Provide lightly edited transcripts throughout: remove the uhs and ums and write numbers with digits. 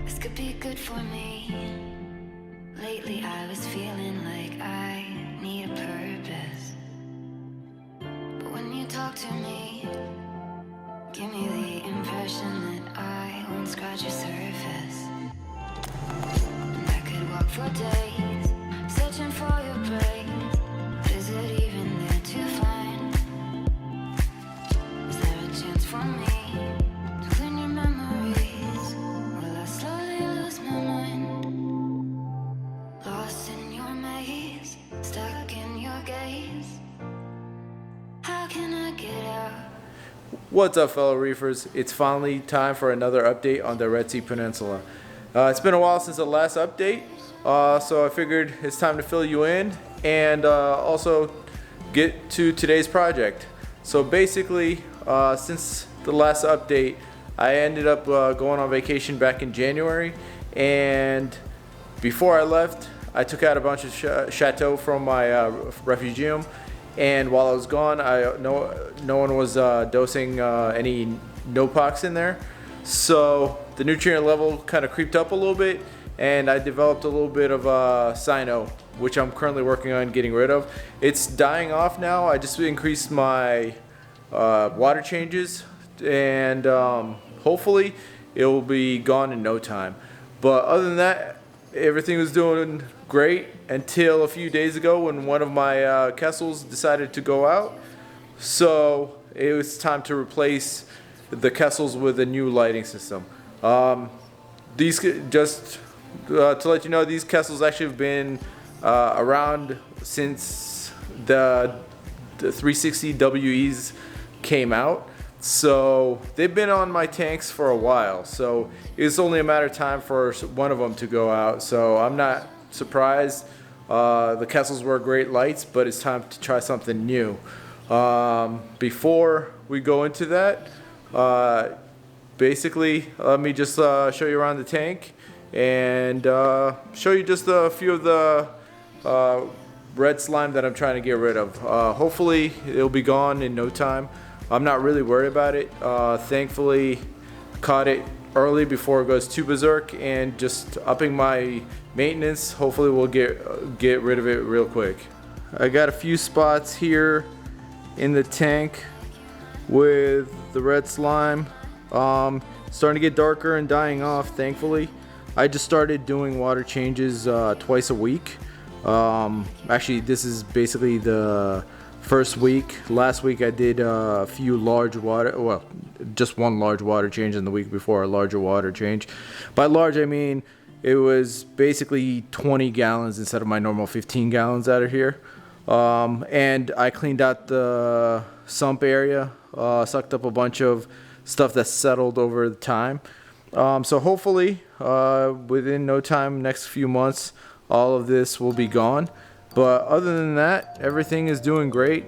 This could be good for me. Lately I was feeling like I need a purpose. But when you talk to me, give me the impression that I won't scratch your surface. And I could walk for days, searching for your praise. But is it even there to find? Is there a chance for me to clean your memories? Will I slowly lose my mind? Lost in your maze, stuck in your gaze. How can I get out? What's up, fellow reefers? It's finally time for another update on the Red Sea Peninsula. It's been a while since the last update, so I figured it's time to fill you in and also get to today's project. So basically, since the last update, I ended up going on vacation back in January, and before I left, I took out a bunch of chateau from my refugium. And while I was gone, no one was dosing any no-pox in there. So the nutrient level kind of creeped up a little bit, and I developed a little bit of cyano, which I'm currently working on getting rid of. It's dying off now. I just increased my water changes, and hopefully it will be gone in no time. But other than that, everything was doing great until a few days ago when one of my Kessels decided to go out. So it was time to replace the Kessels with a new lighting system. These, just to let you know, these Kessels actually have been around since the 360 WEs came out. So they've been on my tanks for a while, so it's only a matter of time for one of them to go out. So I'm not surprised. The Kessels were great lights, but it's time to try something new. Before we go into that, basically let me just show you around the tank and show you just a few of the red slime that I'm trying to get rid of. Hopefully it'll be gone in no time. I'm not really worried about it. Thankfully, caught it early before it goes too berserk, and just upping my maintenance. Hopefully we'll get rid of it real quick. I got a few spots here in the tank with the red slime. Starting to get darker and dying off, thankfully. I just started doing water changes twice a week. Actually, this is basically the first week. Last week I did a few large water, well, just one large water change, and the week before a larger water change. By large, I mean it was basically 20 gallons instead of my normal 15 gallons out of here. And I cleaned out the sump area, sucked up a bunch of stuff that settled over the time. So hopefully within no time, next few months, all of this will be gone. But other than that, everything is doing great,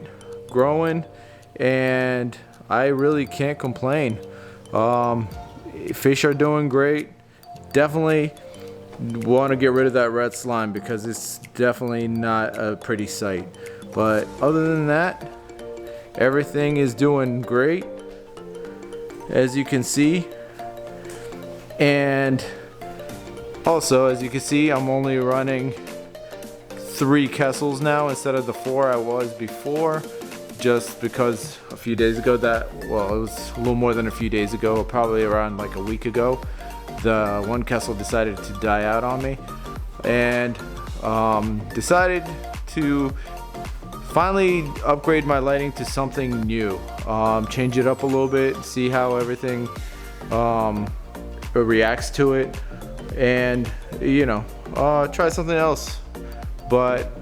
growing, and I really can't complain. Fish are doing great. Definitely want to get rid of that red slime because it's definitely not a pretty sight. But other than that, everything is doing great, as you can see. And also, as you can see, I'm only running 3 Kessels now instead of the 4 I was before, just because a few days ago it was a little more than a few days ago, probably around like a week ago, the one Kessel decided to die out on me, and decided to finally upgrade my lighting to something new, change it up a little bit, see how everything reacts to it, and try something else. But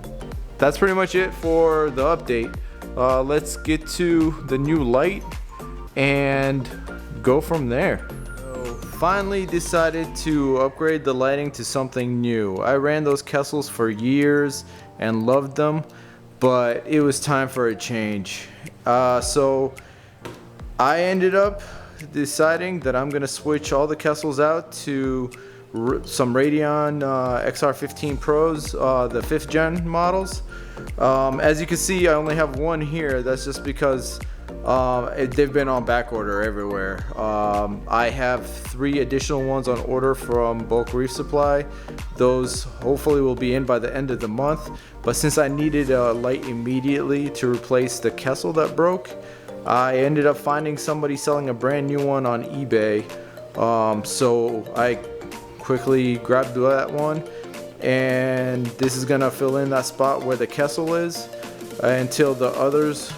that's pretty much it for the update. Let's get to the new light and go from there. So finally decided to upgrade the lighting to something new. I ran those Kessels for years and loved them, but it was time for a change. So I ended up deciding that I'm gonna switch all the Kessels out to some Radeon XR15 Pros, the 5th gen models. As you can see, I only have one here. That's just because they've been on back order everywhere. I have 3 additional ones on order from bulk Reef supply. Those hopefully will be in by the end of the month. But since I needed a light immediately to replace the Kessel that broke, I ended up finding somebody selling a brand new one on eBay. So I quickly grabbed that one, and this is gonna fill in that spot where the Kessel is until the others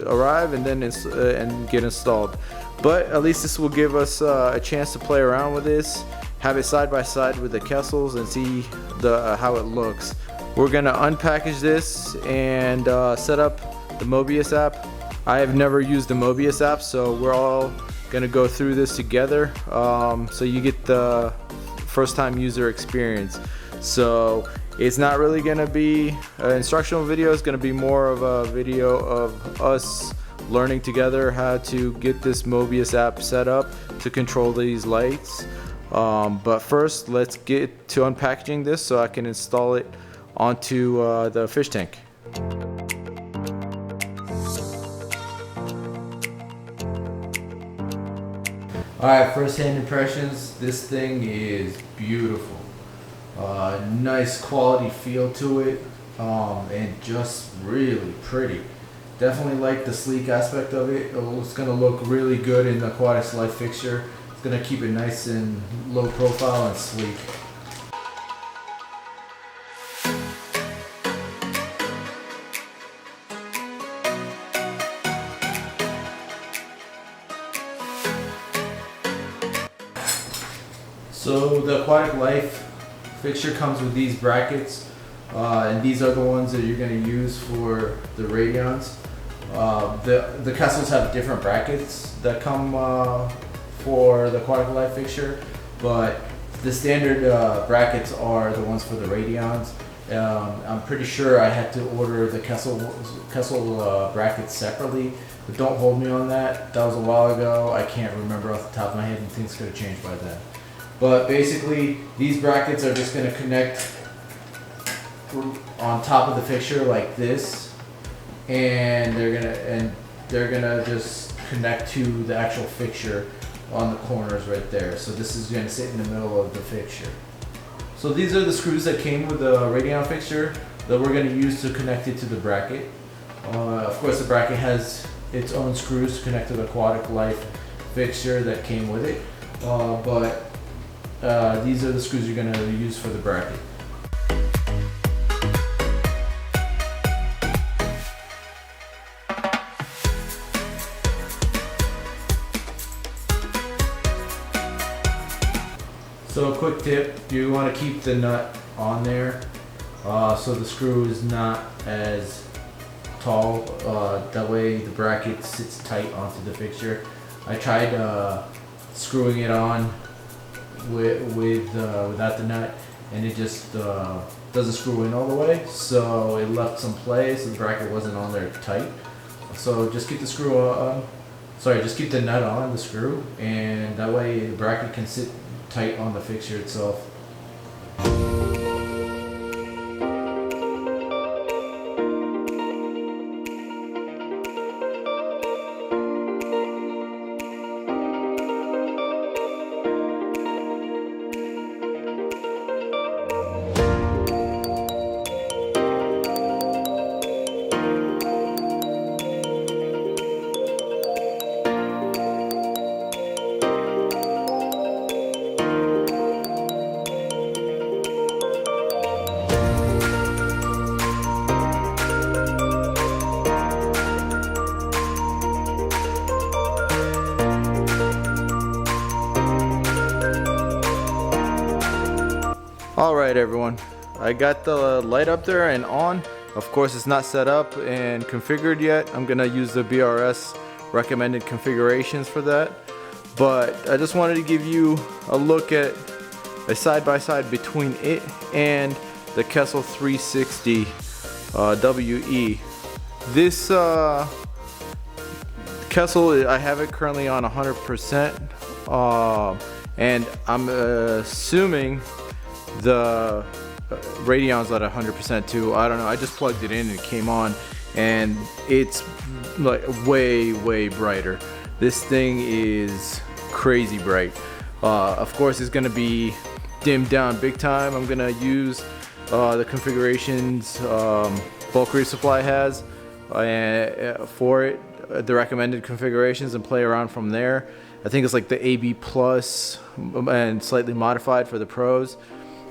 arrive and then and get installed. But at least this will give us a chance to play around with this, have it side by side with the Kessels, and see how it looks. We're gonna unpackage this and set up the Mobius app. I have never used the Mobius app, so we're all gonna go through this together, so you get the first time user experience. So it's not really gonna be an instructional video, it's gonna be more of a video of us learning together how to get this Mobius app set up to control these lights. But first, let's get to unpackaging this so I can install it onto the fish tank. Alright, first hand impressions, this thing is beautiful. Nice quality feel to it, and just really pretty. Definitely like the sleek aspect of it. It's going to look really good in the Aquatics light fixture. It's going to keep it nice and low profile and sleek. So the Aquatic Life fixture comes with these brackets, and these are the ones that you're going to use for the Radeons. The Kessels have different brackets that come for the Aquatic Life fixture, but the standard brackets are the ones for the Radeons. I'm pretty sure I had to order the Kessel brackets separately, but don't hold me on that. That was a while ago. I can't remember off the top of my head, and things could have changed by then. But basically, these brackets are just going to connect on top of the fixture like this, and they're gonna just connect to the actual fixture on the corners right there. So this is going to sit in the middle of the fixture. So these are the screws that came with the Radeon fixture that we're going to use to connect it to the bracket. Of course, the bracket has its own screws to connect to the Aquatic Life fixture that came with it, but these are the screws you're going to use for the bracket. So a quick tip, you want to keep the nut on there so the screw is not as tall, that way the bracket sits tight onto the fixture. I tried screwing it on without the nut, and it just doesn't screw in all the way, so it left some play, so the bracket wasn't on there tight. So just keep the screw on, just keep the nut on the screw, and that way the bracket can sit tight on the fixture itself. Alright everyone, I got the light up there and on. Of course it's not set up and configured yet. I'm gonna use the BRS recommended configurations for that. But I just wanted to give you a look at a side-by-side between it and the Kessel 360 WE. This Kessel, I have it currently on 100%. and I'm assuming the Radion's at 100% too. I don't know. I just plugged it in and it came on, and it's like way brighter. This thing is crazy bright. Of course, it's gonna be dimmed down big time. I'm gonna use the configurations Bulk Reef Supply has for it, the recommended configurations, and play around from there. I think it's like the AB Plus and slightly modified for the pros.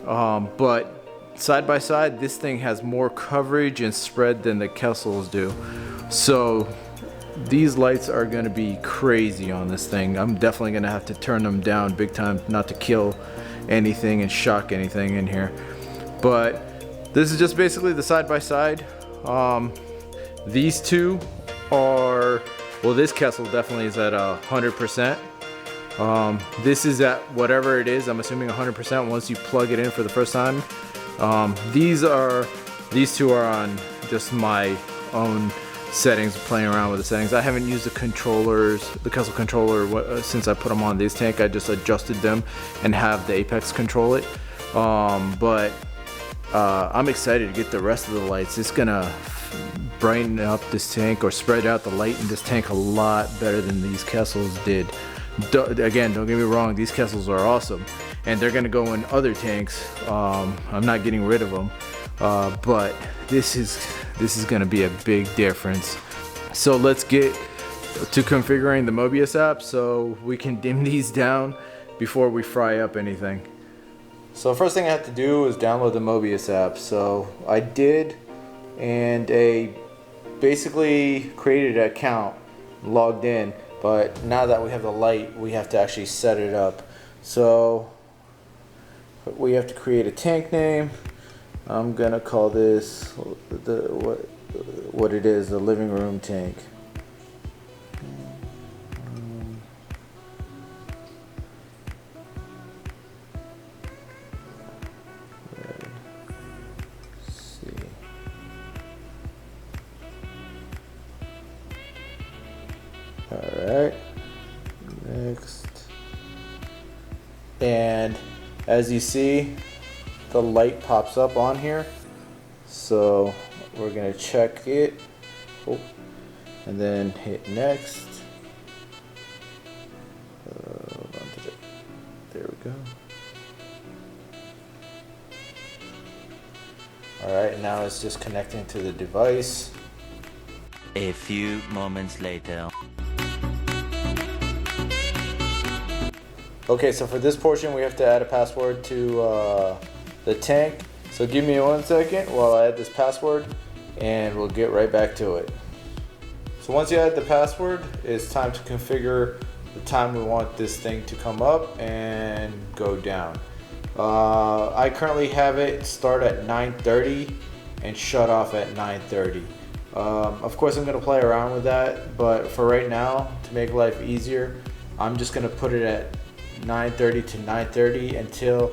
But side by side, this thing has more coverage and spread than the Kessels do. So these lights are going to be crazy on this thing. I'm definitely going to have to turn them down big time not to kill anything and shock anything in here. But this is just basically the side by side. These two are, well, this Kessel definitely is at 100%. This is at whatever it is. I'm assuming 100% once you plug it in for the first time. These two are on just my own settings, playing around with the settings. I haven't used the controllers, the Kessel controller, since I put them on this tank. I just adjusted them and have the Apex control it. But I'm excited to get the rest of the lights. It's gonna brighten up this tank or spread out the light in this tank a lot better than these Kessels did. Again, don't get me wrong, these Kessels are awesome and they're gonna go in other tanks. I'm not getting rid of them, but this is gonna be a big difference. So let's get to configuring the Mobius app so we can dim these down before we fry up anything. So first thing I have to do is download the Mobius app. So I did, and I basically created an account, logged in, but now that we have the light, we have to actually set it up. So we have to create a tank name. I'm gonna call this what it is, the living room tank. Alright, next. And as you see, the light pops up on here. So we're gonna check it. Oh, and then hit next. There we go. Alright, now it's just connecting to the device. A few moments later. Okay, so for this portion we have to add a password to the tank. So give me 1 second while I add this password and we'll get right back to it. So once you add the password, it's time to configure the time we want this thing to come up and go down. I currently have it start at 9:30 and shut off at 9:30. Of course I'm going to play around with that, but for right now, to make life easier, I'm just going to put it at 9:30 to 9:30 until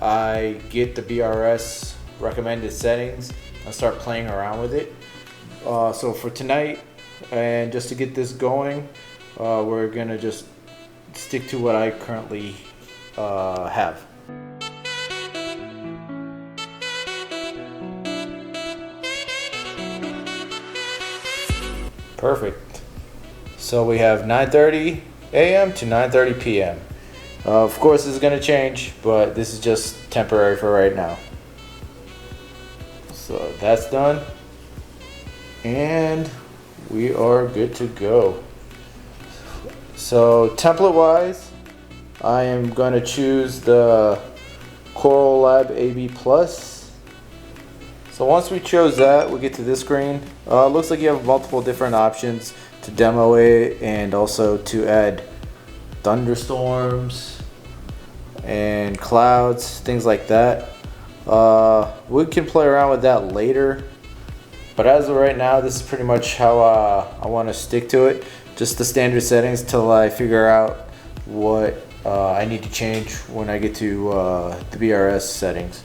I get the BRS recommended settings and start playing around with it. So for tonight, and just to get this going, we're gonna just stick to what I currently have. Perfect. So we have 9:30 a.m. to 9:30 p.m. Of course this is going to change, but this is just temporary for right now. So that's done. And we are good to go. So template wise, I am going to choose the Coral Lab AB Plus. So once we chose that, we get to this screen. Looks like you have multiple different options to demo it and also to add thunderstorms and clouds, things like that. We can play around with that later, but as of right now, this is pretty much how I want to stick to it. Just the standard settings till I figure out what I need to change when I get to the BRS settings.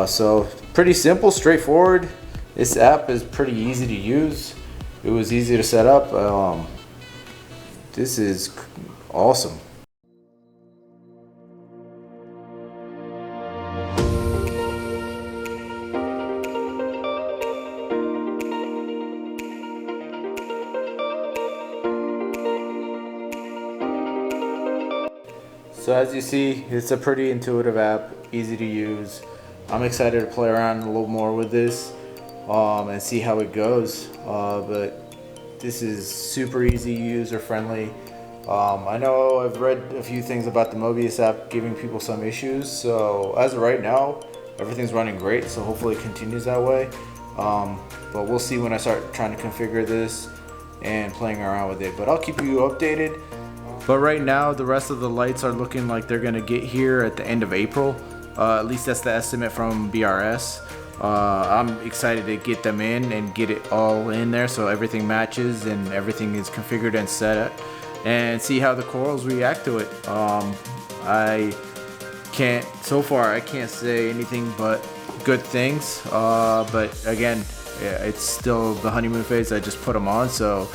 So pretty simple, straightforward. This app is pretty easy to use. It was easy to set up. This is awesome. So as you see, it's a pretty intuitive app, easy to use. I'm excited to play around a little more with this and see how it goes. But this is super easy, user friendly. I know I've read a few things about the Mobius app giving people some issues. So as of right now, everything's running great. So hopefully it continues that way. But we'll see when I start trying to configure this and playing around with it. But I'll keep you updated. But right now, the rest of the lights are looking like they're gonna get here at the end of April. At least that's the estimate from BRS. I'm excited to get them in and get it all in there so everything matches and everything is configured and set and see how the corals react to it. So far I can't say anything but good things. But again, it's still the honeymoon phase. I just put them on, so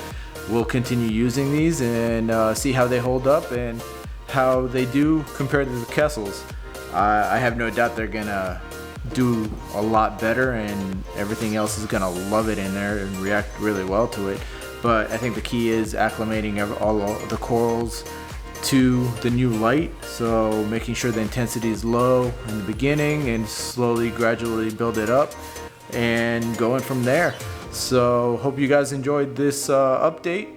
we'll continue using these and see how they hold up and how they do compared to the Kessels. I have no doubt they're gonna do a lot better and everything else is gonna love it in there and react really well to it. But I think the key is acclimating all the corals to the new light, so making sure the intensity is low in the beginning and slowly gradually build it up and going from there. So hope you guys enjoyed this update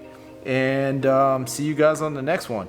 and see you guys on the next one.